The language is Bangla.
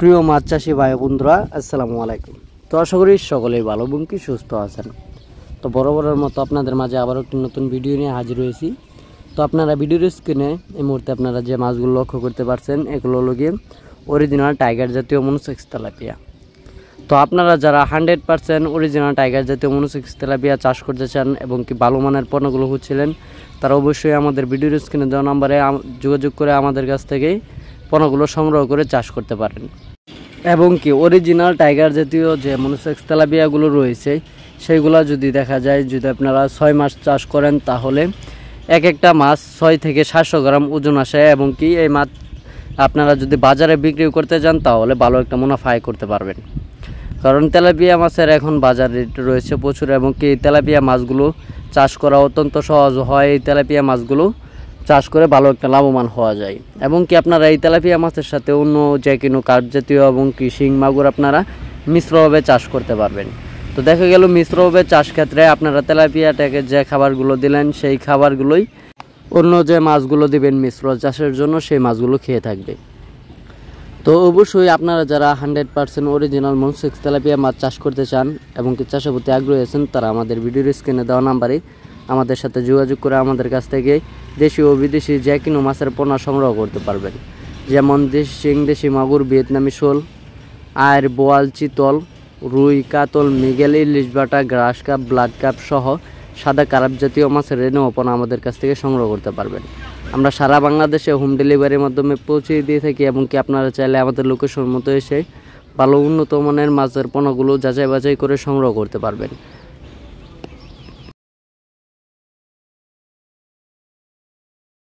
প্রিয় মাছ চাষি ভাই বন্ধুরা, আসসালামু আলাইকুম। তো আশা করি সকলেই ভালো এবং কি সুস্থ আছেন। তো বরাবরের মতো আপনাদের মাঝে আবার একটি নতুন ভিডিও নিয়ে হাজির হয়েছি। তো আপনারা ভিডিওর স্ক্রিনে এই মুহূর্তে আপনারা যে মাছগুলো লক্ষ্য করতে পারছেন, এগুলো হলো গিয়ে অরিজিনাল টাইগার জাতীয় মনোসেক্স তেলাপিয়া। তো আপনারা যারা 100% অরিজিনাল টাইগার জাতীয় মনোসেক্স তেলাপিয়া চাষ করতে চান এবং কি ভালো মানের পণ্যগুলো খুঁজছিলেন, তারা অবশ্যই আমাদের ভিডিওর স্ক্রিনে দেওয়া নাম্বারে যোগাযোগ করে আমাদের কাছ থেকে পণ্যগুলো সংগ্রহ করে চাষ করতে পারেন। এবং কি অরিজিনাল টাইগার জাতীয় যে মনোসেক্স তেলাপিয়াগুলো রয়েছে, সেইগুলো যদি দেখা যায়, যদি আপনারা 6 মাস চাষ করেন, তাহলে এক একটা মাছ 6 থেকে 700 গ্রাম ওজন আসে। এবং কি এই মাছ আপনারা যদি বাজারে বিক্রি করতে যান, তাহলে ভালো একটা মুনাফা আয় করতে পারবেন। কারণ তেলাপিয়া মাছের এখন বাজার রেট রয়েছে প্রচুর, এবং কি তেলাপিয়া মাছগুলো চাষ করা অত্যন্ত সহজ হয়। এই তেলাপিয়া মাছগুলো চাষ করে ভালো একটা লাভবান হওয়া যায়। এবং কি আপনারা এই তেলাপিয়া মাছের সাথে অন্য যে কোনো কার্প জাতীয় এবং কি শিং মাগুর আপনারা মিশ্রভাবে চাষ করতে পারবেন। তো দেখা গেল মিশ্রভাবে চাষ ক্ষেত্রে আপনারা তেলাপিয়াটাকে যে খাবারগুলো দিলেন, সেই খাবারগুলোই অন্য যে মাছগুলো দিবেন মিশ্র চাষের জন্য, সেই মাছগুলো খেয়ে থাকবে। তো অবশ্যই আপনারা যারা 100% অরিজিনাল মনোসেক্স তেলাপিয়া মাছ চাষ করতে চান এবং কি চাষের প্রতি আগ্রহী আছেন, তারা আমাদের ভিডিওর স্ক্রিনে দেওয়া নাম্বারে আমাদের সাথে যোগাযোগ করে আমাদের কাছ থেকে দেশি ও বিদেশি যে কোনো মাছের পোনা সংগ্রহ করতে পারবেন। যেমন দেশি শিং, দেশি মাগুর, ভিয়েতনামি শোল, আর বোয়াল, চিতল, রুই, কাতল, মৃগেল, ইলিশ বাটা, গ্রাস কাপ, ব্লাড কাপ সহ সাদা কার্প জাতীয় মাছের রেণু পোনা আমাদের কাছ থেকে সংগ্রহ করতে পারবেন। আমরা সারা বাংলাদেশে হোম ডেলিভারির মাধ্যমে পৌঁছে দিয়ে থাকি, এবং কি আপনারা চাইলে আমাদের লোকেশন মতো এসে ভালো উন্নত মানের মাছের পোনাগুলো যাচাই বাছাই করে সংগ্রহ করতে পারবেন।